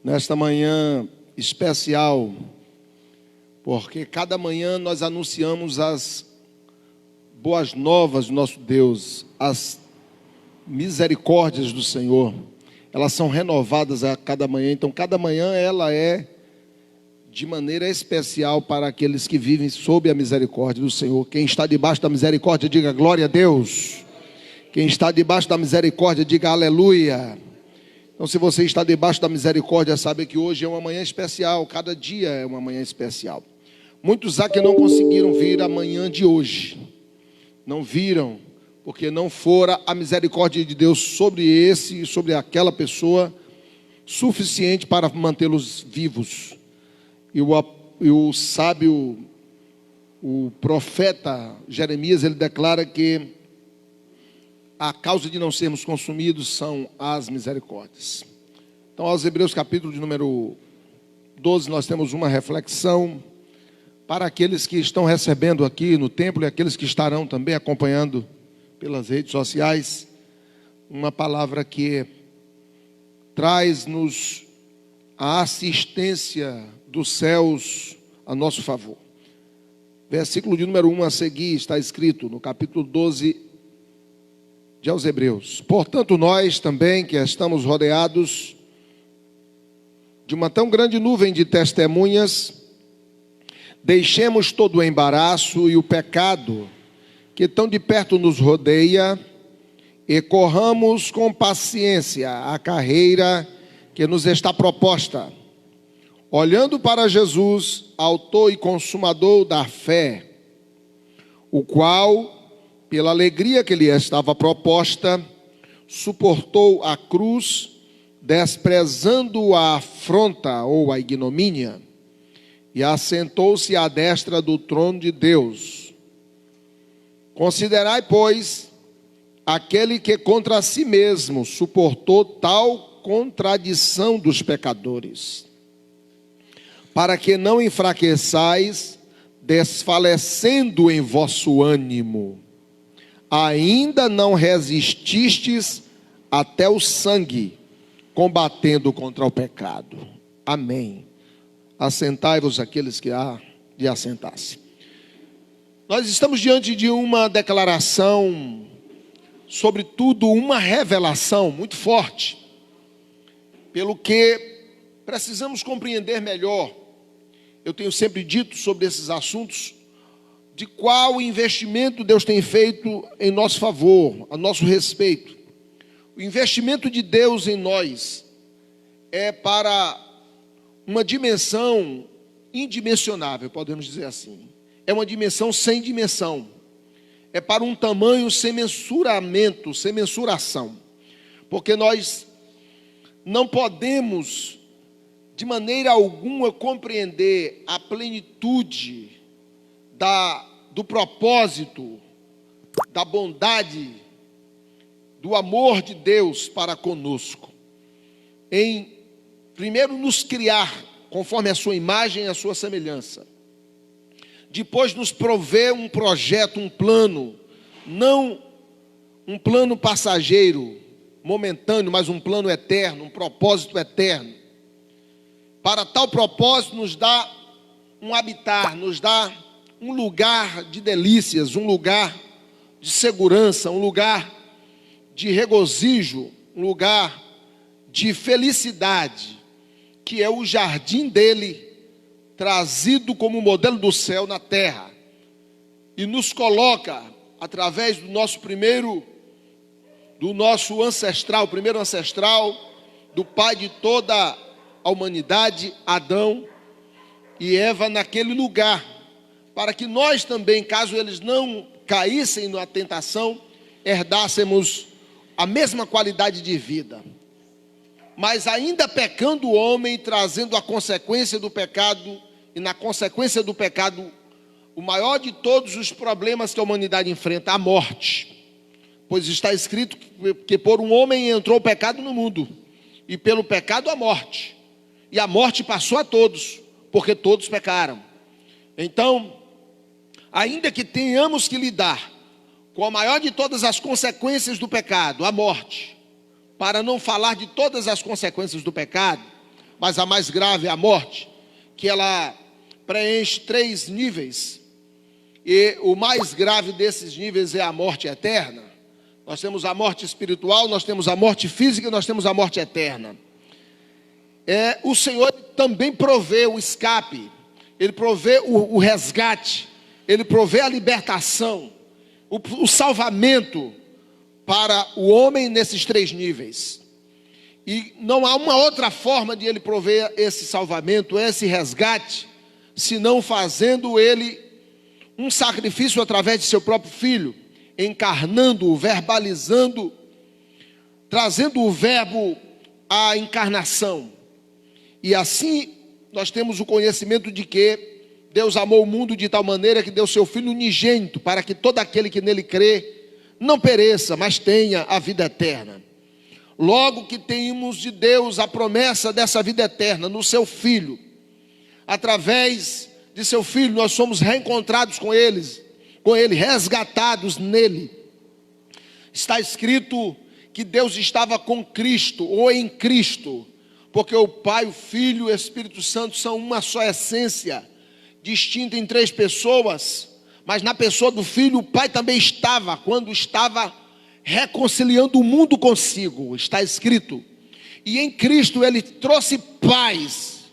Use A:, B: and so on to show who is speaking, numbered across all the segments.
A: nesta manhã especial, porque cada manhã nós anunciamos as boas novas do nosso Deus, as misericórdias do Senhor, elas são renovadas a cada manhã. Então cada manhã ela é de maneira especial para aqueles que vivem sob a misericórdia do Senhor. Quem está debaixo da misericórdia, diga glória a Deus. Quem está debaixo da misericórdia, diga aleluia. Então, se você está debaixo da misericórdia, sabe que hoje é uma manhã especial. Cada dia é uma manhã especial. Muitos há que não conseguiram vir a manhã de hoje. Não viram, porque não fora a misericórdia de Deus sobre esse e sobre aquela pessoa suficiente para mantê-los vivos. E o sábio, o profeta Jeremias, ele declara que a causa de não sermos consumidos são as misericórdias. Então, aos Hebreus capítulo de número 12, nós temos uma reflexão para aqueles que estão recebendo aqui no templo e aqueles que estarão também acompanhando pelas redes sociais. Uma palavra que traz-nos a assistência dos céus a nosso favor. Versículo de número 1 a seguir está escrito no capítulo 12 de aos Hebreus: portanto nós também, que estamos rodeados de uma tão grande nuvem de testemunhas, deixemos todo o embaraço e o pecado que tão de perto nos rodeia e corramos com paciência a carreira que nos está proposta, olhando para Jesus, autor e consumador da fé, o qual, pela alegria que lhe estava proposta, suportou a cruz, desprezando a afronta ou a ignomínia, e assentou-se à destra do trono de Deus. Considerai, pois, aquele que contra si mesmo suportou tal contradição dos pecadores, para que não enfraqueçais, desfalecendo em vosso ânimo. Ainda não resististes até o sangue, combatendo contra o pecado. Amém. Assentai-vos aqueles que há de assentar-se. Nós estamos diante de uma declaração, sobretudo uma revelação muito forte, pelo que precisamos compreender melhor. Eu tenho sempre dito sobre esses assuntos, de qual investimento Deus tem feito em nosso favor, a nosso respeito. O investimento de Deus em nós é para uma dimensão indimensionável, podemos dizer assim. É uma dimensão sem dimensão. É para um tamanho sem mensuramento, sem mensuração. Porque nós não podemos, de maneira alguma, compreender a plenitude do propósito, da bondade, do amor de Deus para conosco, em primeiro nos criar conforme a sua imagem e a sua semelhança, depois nos prover um projeto, um plano, não um plano passageiro, momentâneo, mas um plano eterno, um propósito eterno. Para tal propósito nos dá um habitar, nos dá um lugar de delícias, um lugar de segurança, um lugar de regozijo, um lugar de felicidade, que é o jardim dele, trazido como modelo do céu na terra, e nos coloca, através do nosso ancestral, primeiro ancestral, do pai de toda a humanidade, Adão e Eva, naquele lugar, para que nós também, caso eles não caíssem na tentação, herdássemos a mesma qualidade de vida. Mas ainda pecando o homem, trazendo a consequência do pecado, e na consequência do pecado, o maior de todos os problemas que a humanidade enfrenta, a morte. Pois está escrito que por um homem entrou o pecado no mundo, e pelo pecado a morte. E a morte passou a todos, porque todos pecaram. Então, ainda que tenhamos que lidar com a maior de todas as consequências do pecado, a morte, para não falar de todas as consequências do pecado, mas a mais grave é a morte, que ela preenche 3 níveis. E o mais grave desses níveis é a morte eterna. Nós temos a morte espiritual, nós temos a morte física e nós temos a morte eterna. O Senhor também provê o escape, Ele provê o resgate, Ele provê a libertação, o salvamento para o homem nesses 3 níveis. E não há uma outra forma de Ele prover esse salvamento, esse resgate, senão fazendo Ele um sacrifício através de seu próprio Filho, encarnando-o, verbalizando, trazendo o verbo à encarnação. E assim nós temos o conhecimento de que Deus amou o mundo de tal maneira que deu seu Filho unigênito, para que todo aquele que nele crê não pereça, mas tenha a vida eterna. Logo que temos de Deus a promessa dessa vida eterna no seu Filho, através de seu Filho nós somos reencontrados com Ele, resgatados nele. Está escrito que Deus estava com Cristo, ou em Cristo, porque o Pai, o Filho e o Espírito Santo são uma só essência, distinta em 3 pessoas, mas na pessoa do Filho o Pai também estava, quando estava reconciliando o mundo consigo, está escrito. E em Cristo Ele trouxe paz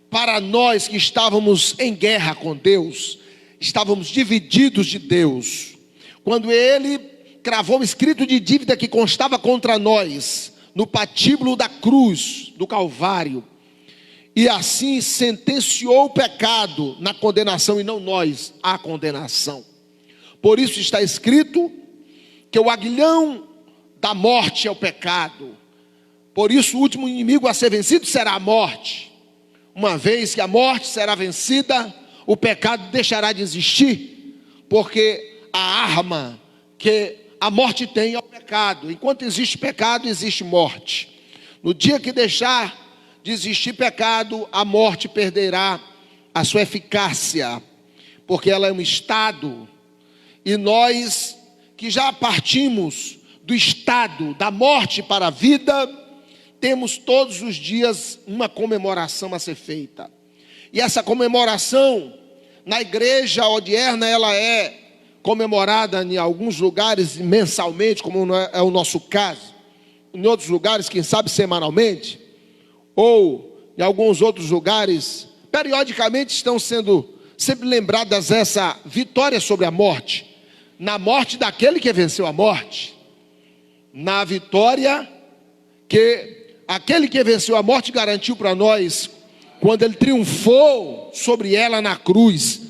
A: para nós que estávamos em guerra com Deus, estávamos divididos de Deus. Quando Ele cravou o escrito de dívida que constava contra nós, no patíbulo da cruz, do Calvário, e assim sentenciou o pecado na condenação, e não nós a condenação. Por isso está escrito que o aguilhão da morte é o pecado. Por isso o último inimigo a ser vencido será a morte. Uma vez que a morte será vencida, o pecado deixará de existir, porque a arma que a morte tem é o pecado. Enquanto existe pecado, existe morte. No dia que deixar de existir pecado, a morte perderá a sua eficácia, porque ela é um estado. E nós que já partimos do estado da morte para a vida, temos todos os dias uma comemoração a ser feita. E essa comemoração, na igreja odierna, ela é comemorada em alguns lugares mensalmente, como é o nosso caso. Em outros lugares, quem sabe semanalmente, ou em alguns outros lugares, periodicamente estão sendo sempre lembradas essa vitória sobre a morte, na morte daquele que venceu a morte, na vitória que aquele que venceu a morte garantiu para nós, quando ele triunfou sobre ela na cruz.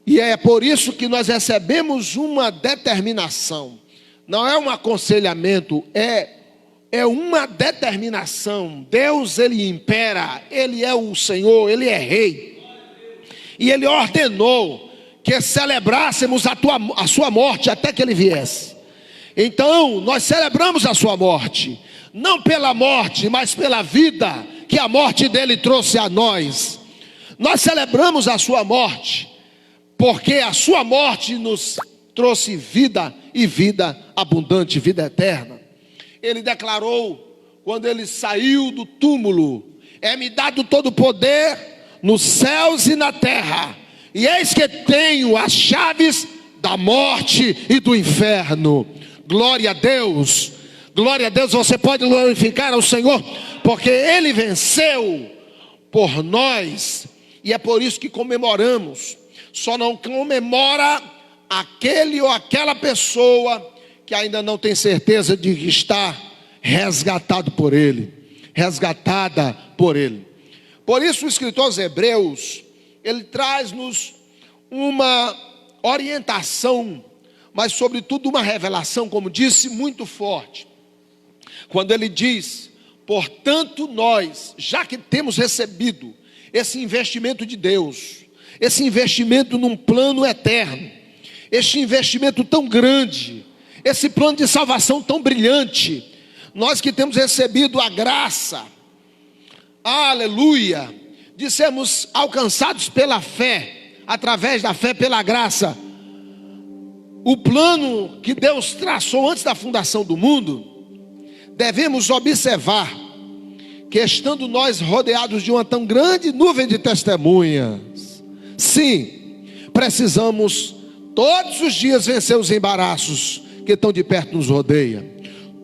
A: E é por isso que nós recebemos uma determinação, não é um aconselhamento, é uma determinação. Deus, Ele impera, Ele é o Senhor, Ele é Rei, e Ele ordenou que celebrássemos a sua morte até que Ele viesse. Então nós celebramos a sua morte, não pela morte, mas pela vida que a morte dele trouxe a nós. Nós celebramos a sua morte, porque a sua morte nos trouxe vida, e vida abundante, vida eterna. Ele declarou, quando ele saiu do túmulo: é-me dado todo o poder nos céus e na terra, e eis que tenho as chaves da morte e do inferno. Glória a Deus, glória a Deus. Você pode glorificar ao Senhor, porque Ele venceu por nós, e é por isso que comemoramos. Só não comemora aquele ou aquela pessoa que ainda não tem certeza de que está resgatado por Ele, resgatada por Ele. Por isso o escritor aos Hebreus, ele traz-nos uma orientação, mas sobretudo uma revelação, como disse, muito forte. Quando ele diz: portanto nós, já que temos recebido esse investimento de Deus, esse investimento num plano eterno, este investimento tão grande, esse plano de salvação tão brilhante, nós que temos recebido a graça, aleluia, de sermos alcançados pela fé, através da fé, pela graça, o plano que Deus traçou antes da fundação do mundo, devemos observar que estando nós rodeados de uma tão grande nuvem de testemunhas, sim, precisamos todos os dias vencer os embaraços que tão de perto nos rodeia.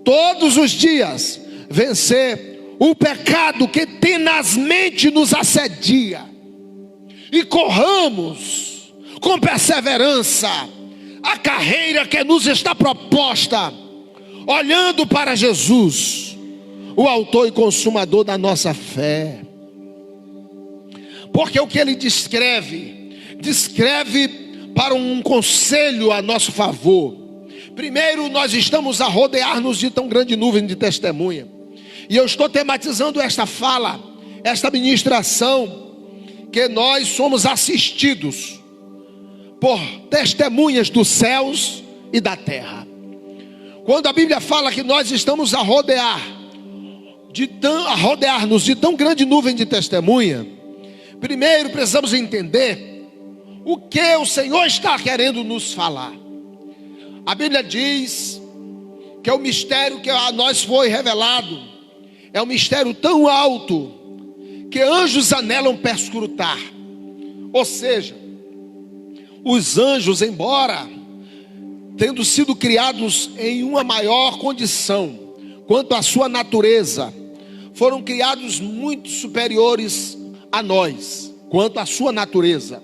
A: Todos os dias vencer o pecado que tenazmente nos assedia. E corramos com perseverança a carreira que nos está proposta, olhando para Jesus, o autor e consumador da nossa fé. Porque o que ele descreve para um conselho a nosso favor. Primeiro, nós estamos a rodear-nos de tão grande nuvem de testemunha. E eu estou tematizando esta fala, esta ministração, que nós somos assistidos por testemunhas dos céus e da terra. Quando a Bíblia fala que nós estamos a rodear-nos de tão grande nuvem de testemunha, primeiro precisamos entender o que o Senhor está querendo nos falar. A Bíblia diz que é o mistério que a nós foi revelado, é um mistério tão alto que anjos anelam perscrutar. Ou seja, os anjos, embora tendo sido criados em uma maior condição quanto à sua natureza, foram criados muito superiores a nós quanto à sua natureza,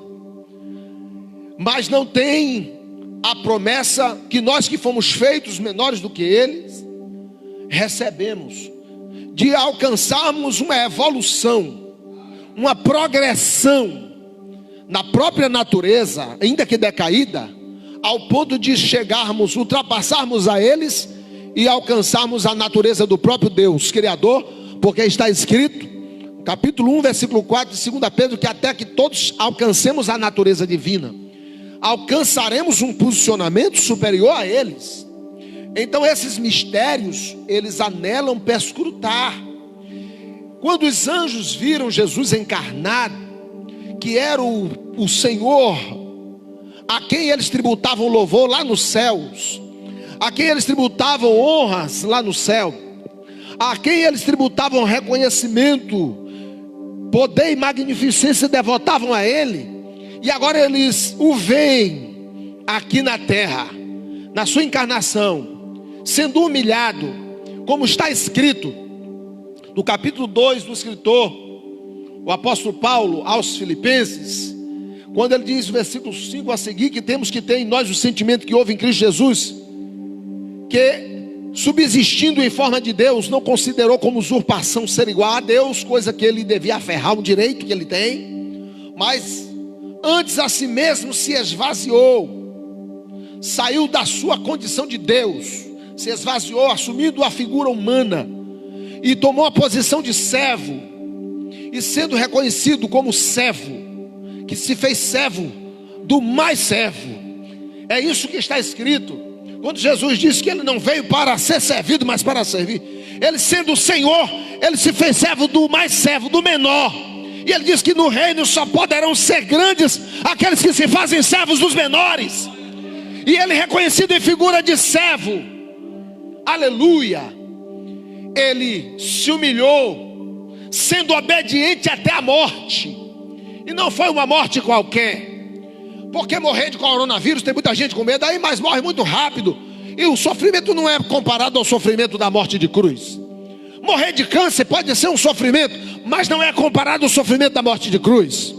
A: mas não tem a promessa que nós que fomos feitos menores do que eles recebemos, de alcançarmos uma evolução, uma progressão na própria natureza, ainda que decaída, ao ponto de chegarmos, ultrapassarmos a eles e alcançarmos a natureza do próprio Deus Criador, porque está escrito, capítulo 1, versículo 4 de 2 Pedro, que até que todos alcancemos a natureza divina, alcançaremos um posicionamento superior a eles. Então esses mistérios, eles anelam perscrutar. Quando os anjos viram Jesus encarnado, que era o Senhor, a quem eles tributavam louvor lá nos céus, a quem eles tributavam honras lá no céu, a quem eles tributavam reconhecimento, poder e magnificência, devotavam a Ele, e agora eles o veem aqui na terra, na sua encarnação, sendo humilhado, como está escrito no capítulo 2 do escritor, o apóstolo Paulo aos Filipenses, quando ele diz no versículo 5 a seguir, que temos que ter em nós o sentimento que houve em Cristo Jesus, que subsistindo em forma de Deus, não considerou como usurpação ser igual a Deus, coisa que ele devia aferrar, um direito que ele tem, mas antes a si mesmo se esvaziou, saiu da sua condição de Deus, se esvaziou, assumindo a figura humana, e tomou a posição de servo, e sendo reconhecido como servo, que se fez servo do mais servo. É isso que está escrito, quando Jesus disse que ele não veio para ser servido, mas para servir. Ele sendo o Senhor, ele se fez servo do mais servo, do menor. E ele diz que no reino só poderão ser grandes aqueles que se fazem servos dos menores. E ele reconhecido em figura de servo, aleluia, ele se humilhou, sendo obediente até a morte. E não foi uma morte qualquer, porque morrer de coronavírus tem muita gente com medo aí, mas morre muito rápido. E o sofrimento não é comparado ao sofrimento da morte de cruz. Morrer de câncer pode ser um sofrimento, mas não é comparado ao sofrimento da morte de cruz.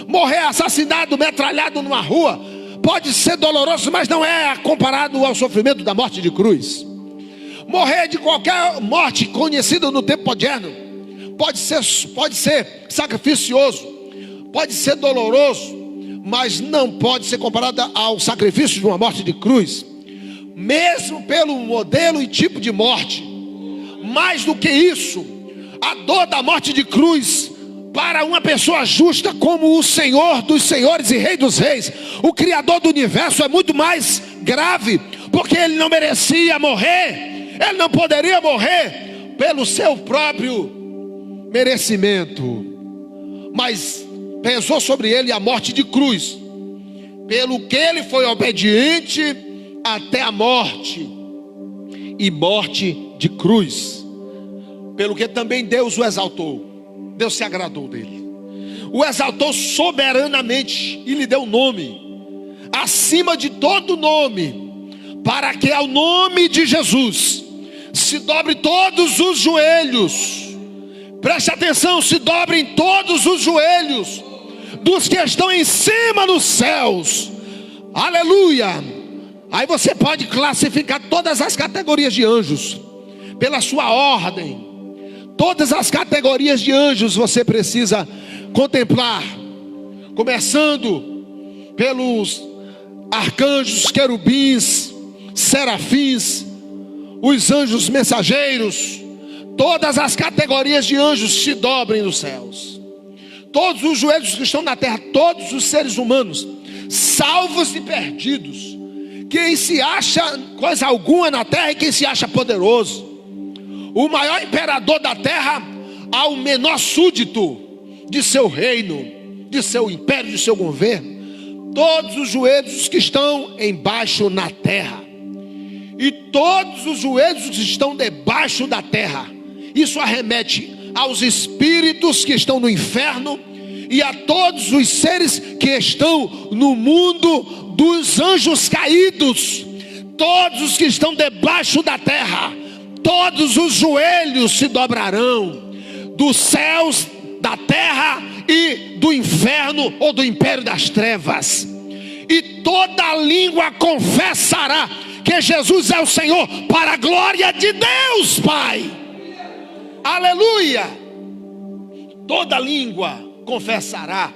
A: Morrer assassinado, metralhado numa rua, pode ser doloroso, mas não é comparado ao sofrimento da morte de cruz. Morrer de qualquer morte conhecida no tempo moderno pode ser sacrificioso, pode ser doloroso, mas não pode ser comparado ao sacrifício de uma morte de cruz, mesmo pelo modelo e tipo de morte. Mais do que isso, a dor da morte de cruz, para uma pessoa justa como o Senhor dos senhores e Rei dos reis, o Criador do universo, é muito mais grave, porque ele não merecia morrer, ele não poderia morrer pelo seu próprio merecimento, mas pesou sobre ele a morte de cruz, pelo que ele foi obediente até a morte, e morte de cruz. pelo que também Deus o exaltou. Deus se agradou dele, o exaltou soberanamente e lhe deu nome acima de todo nome, para que ao nome de Jesus se dobre todos os joelhos. Preste atenção, se dobrem todos os joelhos dos que estão em cima nos céus. Aleluia. Aí você pode classificar todas as categorias de anjos pela sua ordem. Todas as categorias de anjos você precisa contemplar, começando pelos arcanjos, querubins, serafins, os anjos mensageiros. Todas as categorias de anjos se dobrem nos céus. Todos os joelhos que estão na terra, todos os seres humanos, salvos e perdidos, quem se acha coisa alguma na terra e quem se acha poderoso, o maior imperador da terra ao menor súdito de seu reino, de seu império, de seu governo, todos os joelhos que estão embaixo na terra, e todos os joelhos que estão debaixo da terra. Isso arremete aos espíritos que estão no inferno e a todos os seres que estão no mundo dos anjos caídos. Todos os que estão debaixo da terra, todos os joelhos se dobrarão, dos céus, da terra e do inferno ou do império das trevas, e toda língua confessará que Jesus é o Senhor, para a glória de Deus Pai. Aleluia. Toda língua confessará.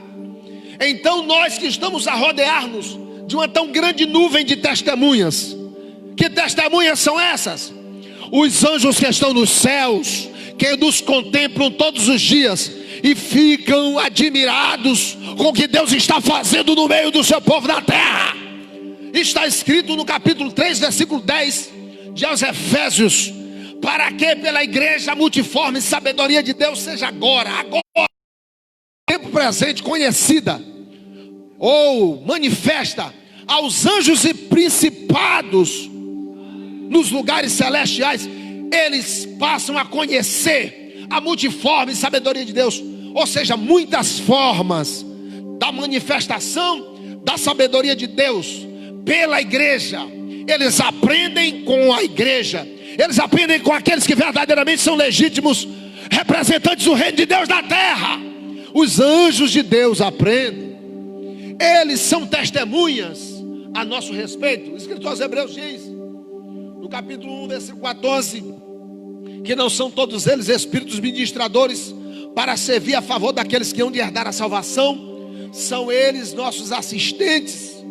A: Então nós que estamos a rodear-nos de uma tão grande nuvem de testemunhas, que testemunhas são essas? Os anjos que estão nos céus, que nos contemplam todos os dias e ficam admirados com o que Deus está fazendo no meio do seu povo na terra. Está escrito no capítulo 3, versículo 10 de aos Efésios: para que pela igreja multiforme sabedoria de Deus seja agora, tempo presente, conhecida ou manifesta aos anjos e principados nos lugares celestiais. Eles passam a conhecer a multiforme sabedoria de Deus, ou seja, muitas formas da manifestação da sabedoria de Deus pela igreja. Eles aprendem com a igreja, eles aprendem com aqueles que verdadeiramente são legítimos representantes do reino de Deus na terra. Os anjos de Deus aprendem, eles são testemunhas a nosso respeito. O escritor aos Hebreus diz, no capítulo 1, versículo 14, que não são todos eles espíritos ministradores para servir a favor daqueles que hão de herdar a salvação. São eles nossos assistentes.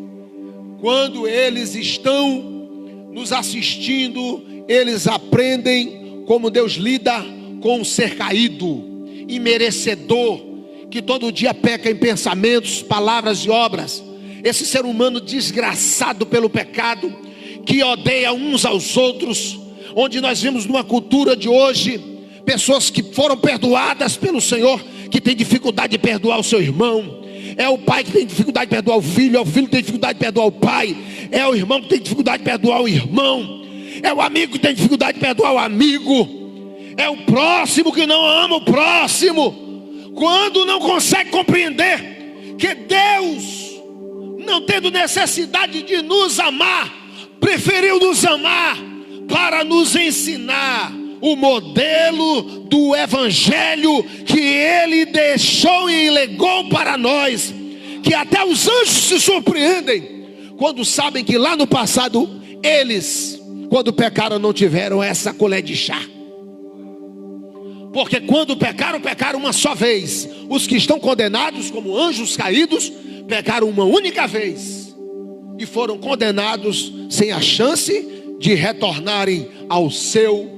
A: Quando eles estão nos assistindo, eles aprendem como Deus lida com um ser caído, imerecedor, que todo dia peca em pensamentos, palavras e obras. Esse ser humano desgraçado pelo pecado, que odeia uns aos outros, onde nós vimos numa cultura de hoje, pessoas que foram perdoadas pelo Senhor, que tem dificuldade de perdoar o seu irmão. É o pai que tem dificuldade de perdoar o filho, é o filho que tem dificuldade de perdoar o pai, é o irmão que tem dificuldade de perdoar o irmão, é o amigo que tem dificuldade de perdoar o amigo, é o próximo que não ama o próximo, quando não consegue compreender que Deus, não tendo necessidade de nos amar, preferiu nos amar para nos ensinar o modelo do evangelho que Ele deixou e legou para nós, que até os anjos se surpreendem quando sabem que lá no passado eles, quando pecaram, não tiveram essa colher de chá. Porque quando pecaram, pecaram uma só vez. Os que estão condenados como anjos caídos pecaram uma única vez e foram condenados sem a chance de retornarem ao seu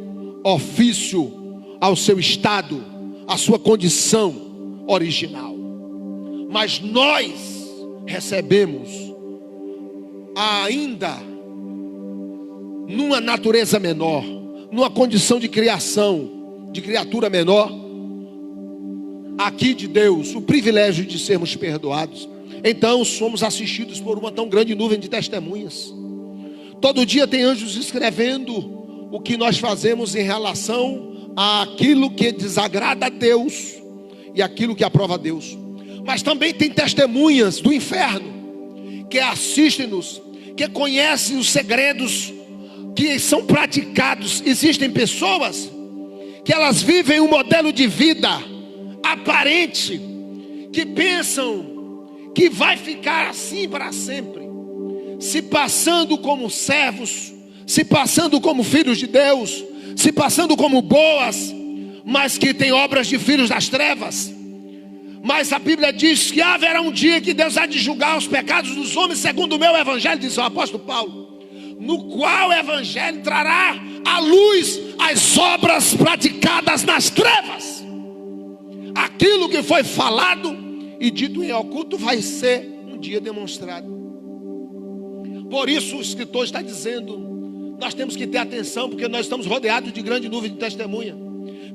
A: ofício, ao seu estado, à sua condição original. Mas nós recebemos ainda numa natureza menor, numa condição de criação, de criatura menor, aqui de Deus, o privilégio de sermos perdoados. Então somos assistidos por uma tão grande nuvem de testemunhas. Todo dia tem anjos escrevendo o que nós fazemos em relação aquilo que desagrada a Deus e aquilo que aprova a Deus. Mas também tem testemunhas do inferno que assistem-nos, que conhecem os segredos que são praticados. Existem pessoas que elas vivem um modelo de vida aparente, que pensam que vai ficar assim para sempre, se passando como servos, se passando como filhos de Deus, se passando como boas, mas que tem obras de filhos das trevas. Mas a Bíblia diz que haverá um dia que Deus há de julgar os pecados dos homens segundo o meu evangelho, diz o apóstolo Paulo, no qual o evangelho trará à luz as obras praticadas nas trevas. Aquilo que foi falado e dito em oculto vai ser um dia demonstrado. Por isso o escritor está dizendo, nós temos que ter atenção, porque nós estamos rodeados de grande nuvem de testemunha.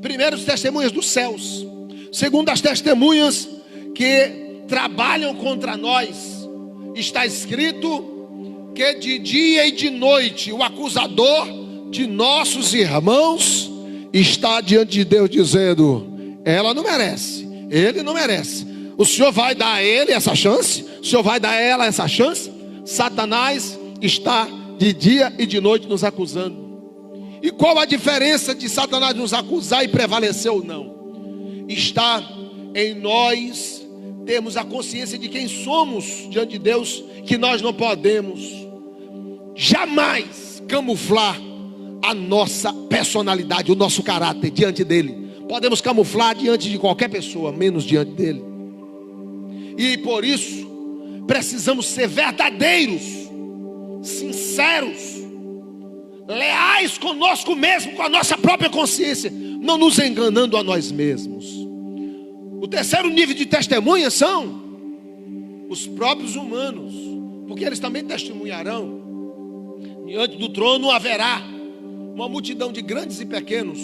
A: Primeiro, as testemunhas dos céus. Segundo, as testemunhas que trabalham contra nós. Está escrito que de dia e de noite o acusador de nossos irmãos está diante de Deus dizendo: ela não merece, ele não merece. O Senhor vai dar a ele essa chance? O Senhor vai dar a ela essa chance? Satanás está de dia e de noite nos acusando. E qual a diferença de Satanás nos acusar e prevalecer ou não? Está em nós termos a consciência de quem somos diante de Deus, que nós não podemos jamais camuflar a nossa personalidade, o nosso caráter diante dele. Podemos camuflar diante de qualquer pessoa, menos diante dele. E por isso precisamos ser verdadeiros, sinceros, leais conosco mesmo, com a nossa própria consciência, não nos enganando a nós mesmos. O terceiro nível de testemunha são os próprios humanos, porque eles também testemunharão. Diante do trono haverá uma multidão de grandes e pequenos.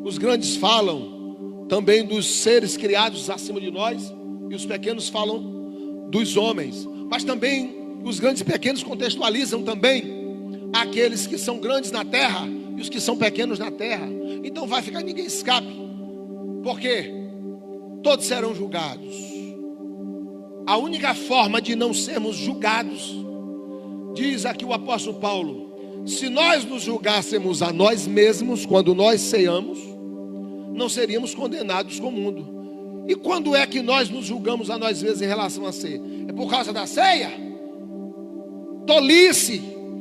A: Os grandes falam também dos seres criados acima de nós, e os pequenos falam dos homens. Mas também os grandes e pequenos contextualizam também aqueles que são grandes na terra e os que são pequenos na terra. Então vai ficar, ninguém escape, porque todos serão julgados. A única forma de não sermos julgados, diz aqui o apóstolo Paulo, se nós nos julgássemos a nós mesmos quando nós ceamos, não seríamos condenados com o mundo. E quando é que nós nos julgamos a nós mesmos em relação a ceia? É por causa da ceia? Tolice,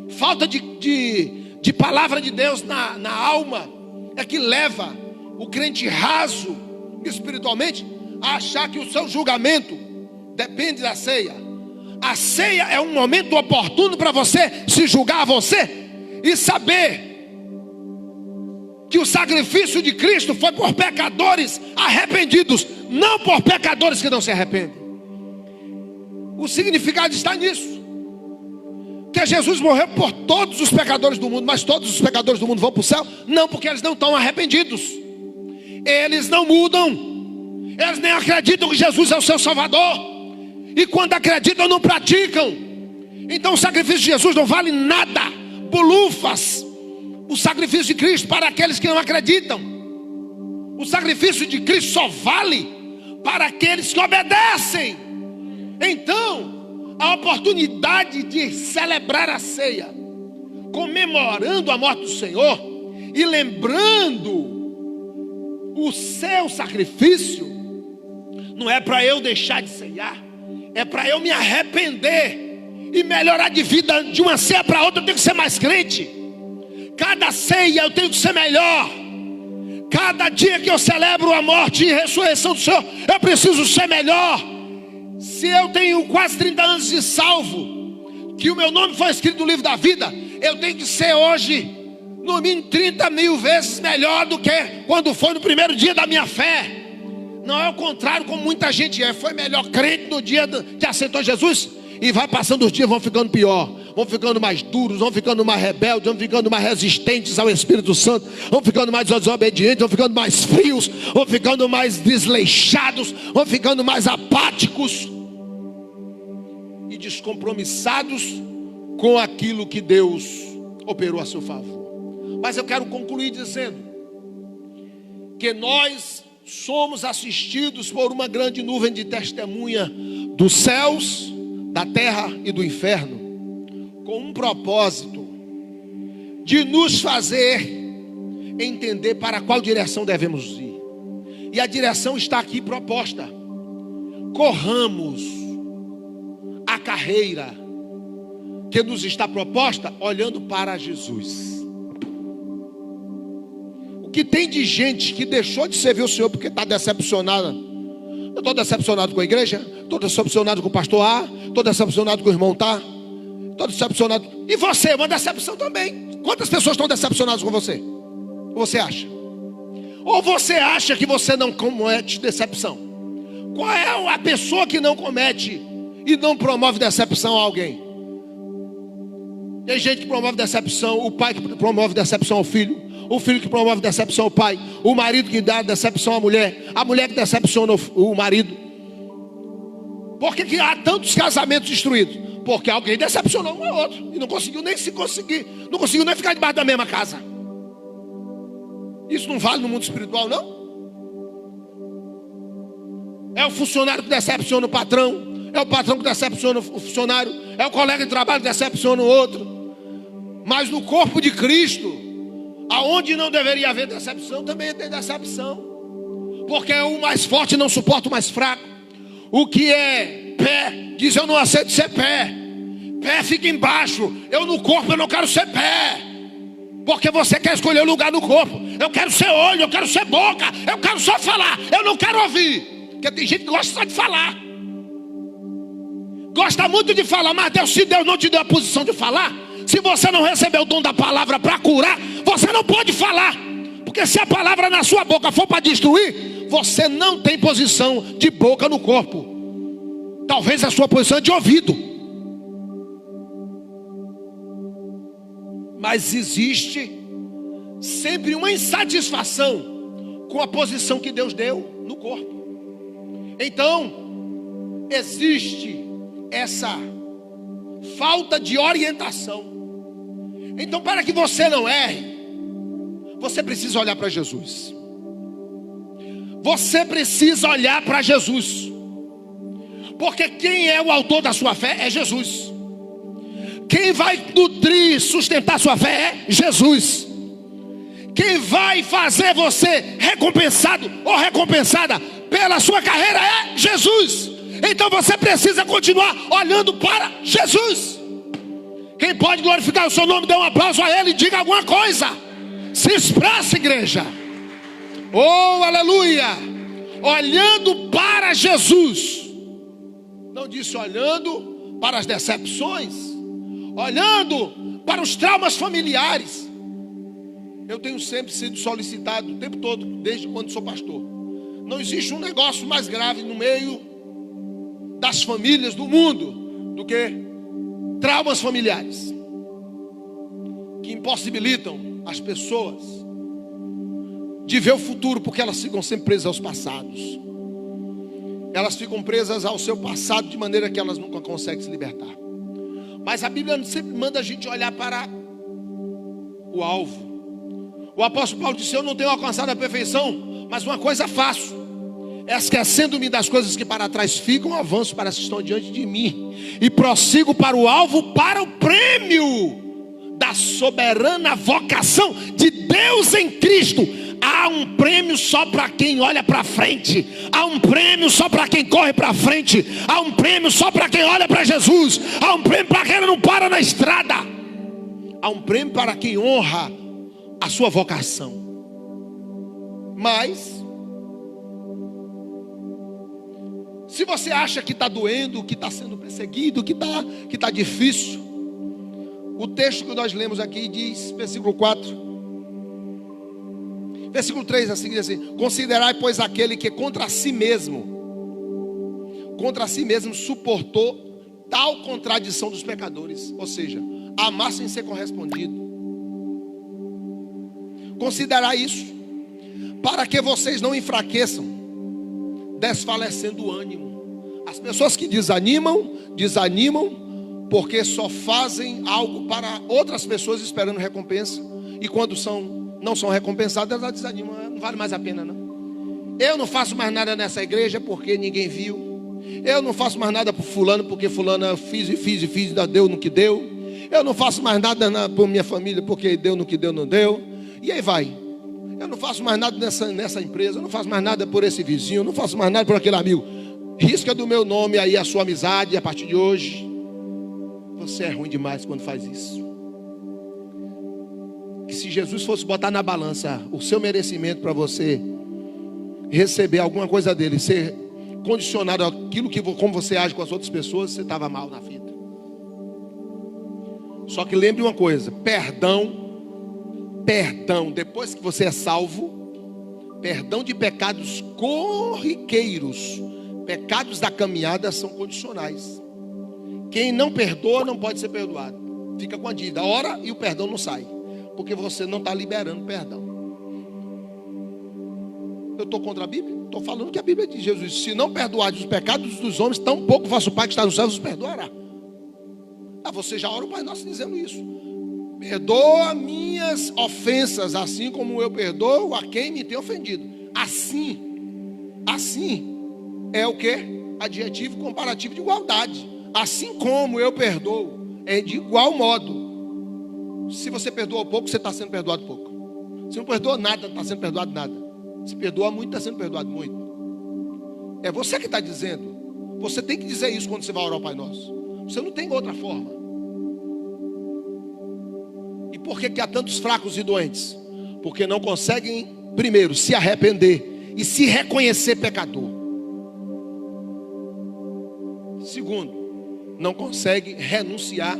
A: falta de palavra de Deus na alma, é que leva o crente raso espiritualmente a achar que o seu julgamento depende da ceia. A ceia é um momento oportuno para você se julgar a você e saber que o sacrifício de Cristo foi por pecadores arrependidos, não por pecadores que não se arrependem. O significado está nisso, que Jesus morreu por todos os pecadores do mundo. Mas todos os pecadores do mundo vão para o céu? Não, porque eles não estão arrependidos, eles não mudam, eles nem acreditam que Jesus é o seu Salvador, e quando acreditam não praticam. Então o sacrifício de Jesus não vale nada, bolufas. O sacrifício de Cristo para aqueles que não acreditam. O sacrifício de Cristo só vale para aqueles que obedecem. Então, a oportunidade de celebrar a ceia, comemorando a morte do Senhor e lembrando o seu sacrifício, não é para eu deixar de ceiar, é para eu me arrepender e melhorar de vida. De uma ceia para outra eu tenho que ser mais crente. Cada ceia eu tenho que ser melhor. Cada dia que eu celebro a morte e ressurreição do Senhor, eu preciso ser melhor. Se eu tenho quase 30 anos de salvo, que o meu nome foi escrito no livro da vida, eu tenho que ser hoje no mínimo 30 mil vezes melhor do que quando foi no primeiro dia da minha fé. Não é o contrário, como muita gente é. Foi melhor crente no dia que aceitou Jesus, e vai passando os dias, vão ficando pior, vão ficando mais duros, vão ficando mais rebeldes, vão ficando mais resistentes ao Espírito Santo, vão ficando mais desobedientes, vão ficando mais frios, vão ficando mais desleixados, vão ficando mais apáticos e descompromissados com aquilo que Deus operou a seu favor. Mas eu quero concluir dizendo que nós somos assistidos por uma grande nuvem de testemunha dos céus, da terra e do inferno, com um propósito de nos fazer entender para qual direção devemos ir. E a direção está aqui proposta: corramos a carreira que nos está proposta olhando para Jesus. O que tem de gente que deixou de servir o Senhor porque está decepcionada? Eu estou decepcionado com a igreja, estou decepcionado com o pastor A, estou decepcionado com o irmão tá, estou decepcionado. E você, uma decepção também. Quantas pessoas estão decepcionadas com você? Você acha? Ou você acha que você não comete decepção? Qual é a pessoa que não comete e não promove decepção a alguém? Tem gente que promove decepção, o pai que promove decepção ao filho, o filho que promove decepção ao pai, o marido que dá decepção à mulher, a mulher que decepciona o marido. Por que há tantos casamentos destruídos? Porque alguém decepcionou um ao outro e não conseguiu nem não conseguiu nem ficar debaixo da mesma casa. Isso não vale no mundo espiritual, não? É o funcionário que decepciona o patrão, é o patrão que decepciona o funcionário, é o colega de trabalho que decepciona o outro. Mas no corpo de Cristo, aonde não deveria haver decepção, também tem decepção. Porque o mais forte não suporta o mais fraco. O que é pé diz: eu não aceito ser pé. Pé fica embaixo. Eu no corpo eu não quero ser pé. Porque você quer escolher o lugar no corpo. Eu quero ser olho, eu quero ser boca, eu quero só falar, eu não quero ouvir. Porque tem gente que gosta só de falar. Gosta muito de falar, mas se Deus não te deu a posição de falar, se você não recebeu o dom da palavra para curar, você não pode falar. Porque se a palavra na sua boca for para destruir, você não tem posição de boca no corpo. Talvez a sua posição é de ouvido. Mas existe sempre uma insatisfação com a posição que Deus deu no corpo. Então, existe essa falta de orientação. Então, para que você não erre, você precisa olhar para Jesus. Você precisa olhar para Jesus. Porque quem é o autor da sua fé é Jesus. Quem vai nutrir, sustentar sua fé é Jesus. Quem vai fazer você recompensado ou recompensada pela sua carreira é Jesus. Então você precisa continuar olhando para Jesus. Quem pode glorificar o seu nome, dê um aplauso a Ele e diga alguma coisa. Se expressa, igreja. Oh, aleluia. Olhando para Jesus. Não disse olhando para as decepções, olhando para os traumas familiares. Eu tenho sempre sido solicitado o tempo todo, desde quando sou pastor. Não existe um negócio mais grave no meio das famílias do mundo do que traumas familiares, que impossibilitam as pessoas de ver o futuro, porque elas ficam sempre presas aos passados. Elas ficam presas ao seu passado de maneira que elas nunca conseguem se libertar. Mas a Bíblia sempre manda a gente olhar para o alvo. O apóstolo Paulo disse: eu não tenho alcançado a perfeição, mas uma coisa faço, esquecendo-me das coisas que para trás ficam, avanço para as que estão diante de mim e prossigo para o alvo, para o prêmio da soberana vocação de Deus em Cristo. Há um prêmio só para quem olha para frente. Há um prêmio só para quem corre para frente. Há um prêmio só para quem olha para Jesus. Há um prêmio para quem não para na estrada. Há um prêmio para quem honra a sua vocação. Mas se você acha que está doendo, que está sendo perseguido, que está difícil, o texto que nós lemos aqui diz, versículo 4, versículo 3 a seguir assim: considerai, pois, aquele que contra si mesmo suportou tal contradição dos pecadores, ou seja, amar sem ser correspondido. Considerai isso, para que vocês não enfraqueçam, desfalecendo o ânimo. As pessoas que desanimam porque só fazem algo para outras pessoas esperando recompensa, e quando são não são recompensadas, elas desanimam. Não vale mais a pena, não. Eu não faço mais nada nessa igreja porque ninguém viu. Eu não faço mais nada por fulano porque fulano fiz, ainda deu no que deu. Eu não faço mais nada por minha família porque deu no que deu, não deu. E aí vai. Eu não faço mais nada nessa empresa. Eu não faço mais nada por esse vizinho. Eu não faço mais nada por aquele amigo. Risca do meu nome aí a sua amizade a partir de hoje. Você é ruim demais quando faz isso. Que se Jesus fosse botar na balança o seu merecimento para você receber alguma coisa dele, ser condicionado àquilo que como você age com as outras pessoas, você estava mal na vida. Só que lembre uma coisa: perdão, depois que você é salvo, perdão de pecados corriqueiros, pecados da caminhada são condicionais. Quem não perdoa não pode ser perdoado. Fica com a dívida, ora e o perdão não sai, porque você não está liberando perdão. Eu estou contra a Bíblia? Estou falando que a Bíblia diz: Jesus, se não perdoar os pecados dos homens, tampouco vosso Pai que está nos céus os perdoará. Você já ora o Pai Nosso dizendo isso. Perdoa minhas ofensas, assim como eu perdoo a quem me tem ofendido. Assim é o que? Adjetivo comparativo de igualdade. Assim como eu perdoo, é de igual modo. Se você perdoa pouco, você está sendo perdoado pouco. Se não perdoa nada, não está sendo perdoado nada. Se perdoa muito, está sendo perdoado muito. É você que está dizendo. Você tem que dizer isso quando você vai orar ao Pai Nosso. Você não tem outra forma. E por que há tantos fracos e doentes? Porque não conseguem, primeiro, se arrepender e se reconhecer pecador. Segundo, não consegue renunciar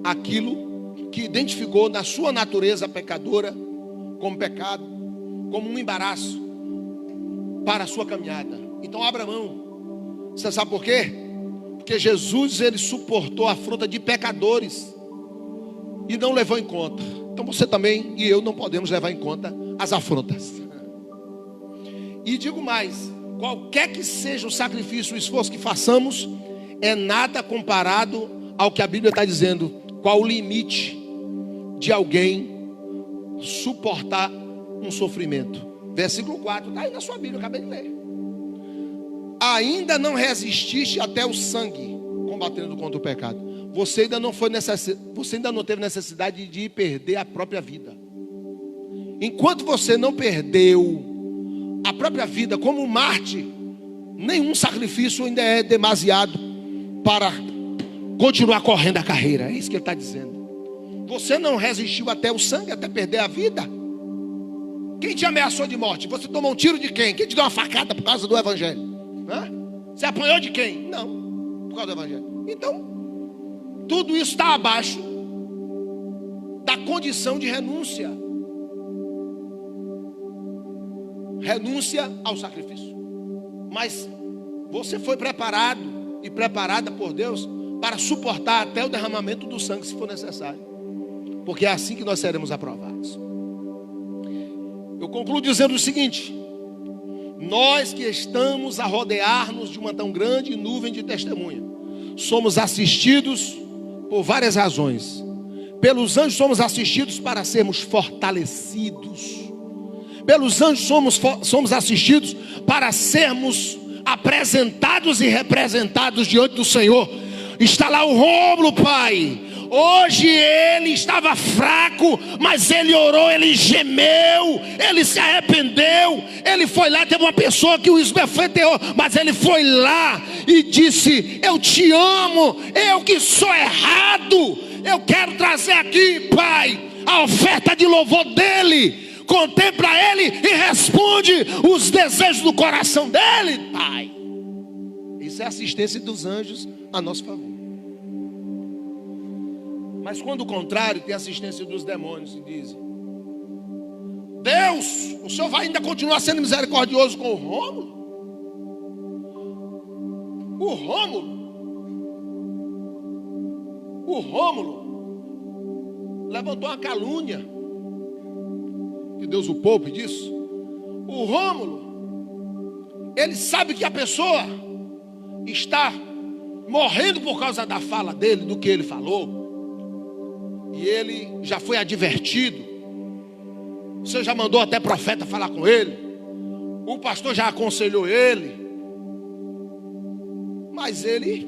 A: àquilo que identificou na sua natureza pecadora como pecado, como um embaraço para a sua caminhada. Então abra mão. Você sabe por quê? Porque Jesus, ele suportou a afronta de pecadores e não levou em conta. Então você também e eu não podemos levar em conta as afrontas. E digo mais: qualquer que seja o sacrifício, o esforço que façamos, é nada comparado ao que a Bíblia está dizendo. Qual o limite de alguém suportar um sofrimento? Versículo 4, está aí na sua Bíblia, eu acabei de ler. Ainda não resististe até o sangue, combatendo contra o pecado. Você ainda não teve necessidade de perder a própria vida. Enquanto você não perdeu a própria vida como Marte, nenhum sacrifício ainda é demasiado para continuar correndo a carreira. É isso que ele está dizendo. Você não resistiu até o sangue, até perder a vida. Quem te ameaçou de morte? Você tomou um tiro de quem? Quem te deu uma facada por causa do Evangelho? Você apanhou de quem? Não, por causa do Evangelho. Então, tudo isso está abaixo da condição de renúncia. Renúncia ao sacrifício. Mas você foi preparado e preparada por Deus para suportar até o derramamento do sangue, se for necessário. Porque é assim que nós seremos aprovados. Eu concluo dizendo o seguinte: nós que estamos a rodear-nos de uma tão grande nuvem de testemunha, somos assistidos por várias razões. Pelos anjos somos assistidos para sermos fortalecidos. Pelos anjos somos assistidos para sermos apresentados e representados diante do Senhor. Está lá o Rômulo, Pai. Hoje ele estava fraco, mas ele orou, ele gemeu, ele se arrependeu. Ele foi lá, teve uma pessoa que o esbofeteou, mas ele foi lá e disse: eu te amo, eu que sou errado, eu quero trazer aqui, Pai, a oferta de louvor dele. Contempla ele e responde os desejos do coração dele, Pai. Isso é assistência dos anjos a nosso favor. Mas quando o contrário, tem assistência dos demônios, e dizem: Deus, o Senhor vai ainda continuar sendo misericordioso com o Rômulo? O Rômulo levantou uma calúnia, que Deus o poupe disso. O Rômulo, ele sabe que a pessoa está morrendo por causa da fala dele, do que ele falou. E ele já foi advertido. Você já mandou até profeta falar com ele. O pastor já aconselhou ele. Mas ele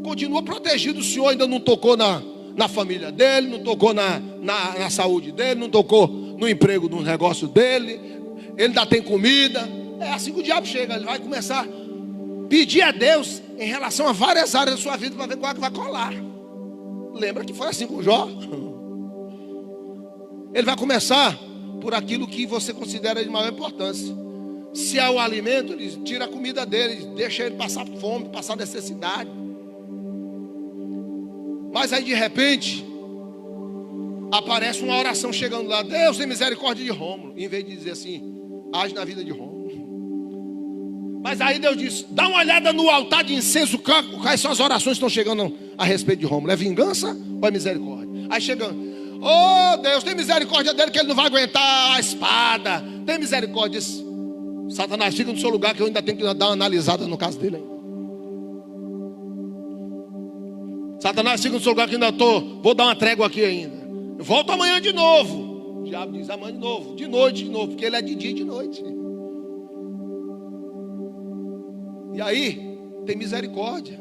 A: continua protegido. O Senhor ainda não tocou na família dele, não tocou na saúde dele, não tocou no emprego, no negócio dele. Ele ainda tem comida. É assim que o diabo chega. Ele vai começar a pedir a Deus em relação a várias áreas da sua vida para ver qual é que vai colar. Lembra que foi assim com Jó? Ele vai começar por aquilo que você considera de maior importância. Se é o alimento, ele tira a comida dele, deixa ele passar fome, passar necessidade. Mas aí de repente aparece uma oração chegando lá: Deus tem misericórdia de Rômulo. Em vez de dizer assim: age na vida de Rômulo. Mas aí Deus diz: dá uma olhada no altar de incenso. Quais são as orações que estão chegando a respeito de Rômulo? É vingança ou é misericórdia? Aí chegando: oh Deus, tem misericórdia dele, que ele não vai aguentar a espada. Tem misericórdia. Satanás, fica no seu lugar, que eu ainda tenho que dar uma analisada no caso dele ainda. Satanás, fica no seu lugar, que eu ainda vou dar uma trégua aqui ainda. Eu volto amanhã de novo. O diabo diz: amanhã de novo, de noite de novo, porque ele é de dia e de noite. E aí tem misericórdia.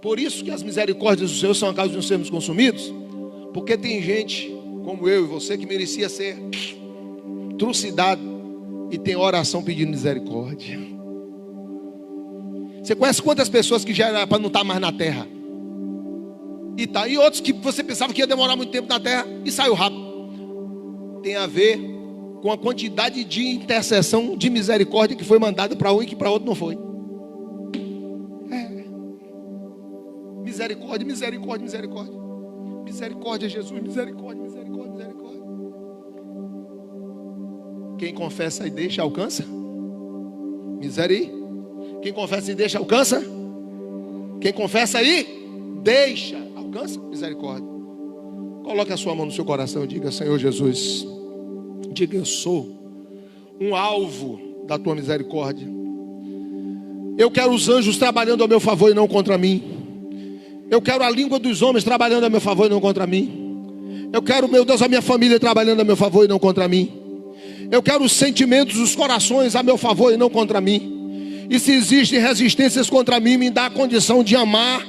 A: Por isso que as misericórdias do Senhor são a causa de não sermos consumidos. Porque tem gente como eu e você que merecia ser trucidado e tem oração pedindo misericórdia. Você conhece quantas pessoas que já era para não estar mais na terra? E outros que você pensava que ia demorar muito tempo na terra e saiu rápido. Tem a ver com a quantidade de intercessão de misericórdia que foi mandada para um e que para outro não foi. Misericórdia, misericórdia, misericórdia. Misericórdia, Jesus, misericórdia, misericórdia, misericórdia. Quem confessa e deixa, alcança. Misericórdia. Quem confessa e deixa, alcança. Quem confessa e deixa, alcança misericórdia. Coloque a sua mão no seu coração e diga: Senhor Jesus, diga: eu sou um alvo da tua misericórdia. Eu quero os anjos trabalhando ao meu favor e não contra mim. Eu quero a língua dos homens trabalhando a meu favor e não contra mim. Eu quero, meu Deus, a minha família trabalhando a meu favor e não contra mim. Eu quero os sentimentos, os corações a meu favor e não contra mim. E se existem resistências contra mim, me dá a condição de amar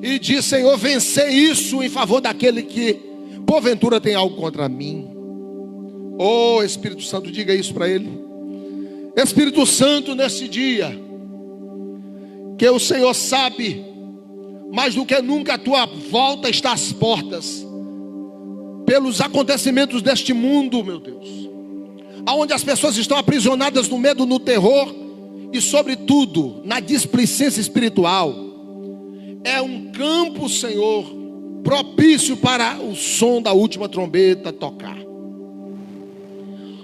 A: e de, Senhor, vencer isso em favor daquele que porventura tem algo contra mim. Oh Espírito Santo, diga isso para ele. Espírito Santo, nesse dia que o Senhor sabe, mais do que nunca a tua volta está às portas, pelos acontecimentos deste mundo, meu Deus, aonde as pessoas estão aprisionadas no medo, no terror e sobretudo na displicência espiritual. É um campo, Senhor, propício para o som da última trombeta tocar.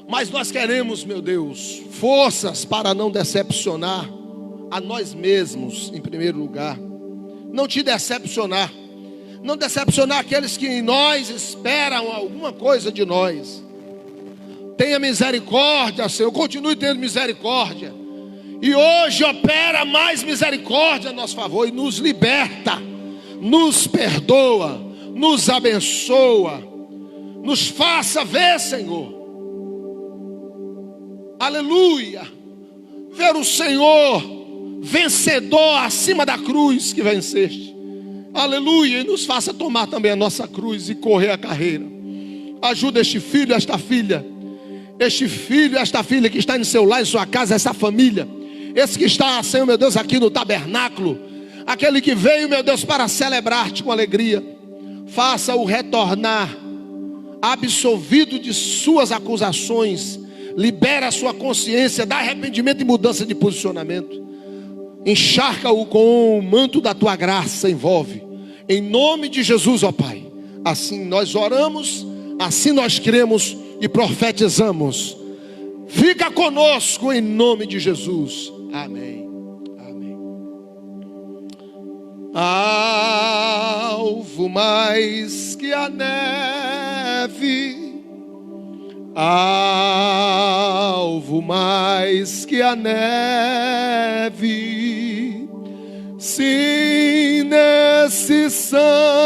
A: Mas nós queremos, meu Deus, forças para não decepcionar a nós mesmos em primeiro lugar. Não te decepcionar. Não decepcionar aqueles que em nós esperam alguma coisa de nós. Tenha misericórdia, Senhor. Continue tendo misericórdia. E hoje opera mais misericórdia a nosso favor e nos liberta, nos perdoa, nos abençoa, nos faça ver, Senhor. Aleluia. Ver o Senhor vencedor acima da cruz que venceste. Aleluia. E nos faça tomar também a nossa cruz e correr a carreira. Ajuda este filho, esta filha. Este filho, esta filha que está em seu lar, em sua casa, essa família. Esse que está, Senhor meu Deus, aqui no tabernáculo. Aquele que veio, meu Deus, para celebrar-te com alegria. Faça-o retornar absolvido de suas acusações. Libera a sua consciência, dá arrependimento e mudança de posicionamento. Encharca-o com o manto da tua graça, envolve. Em nome de Jesus, ó Pai. Assim nós oramos, assim nós cremos e profetizamos. Fica conosco em nome de Jesus. Amém. Amém. Alvo mais que a neve, alvo mais que a neve, sim, nesse sangue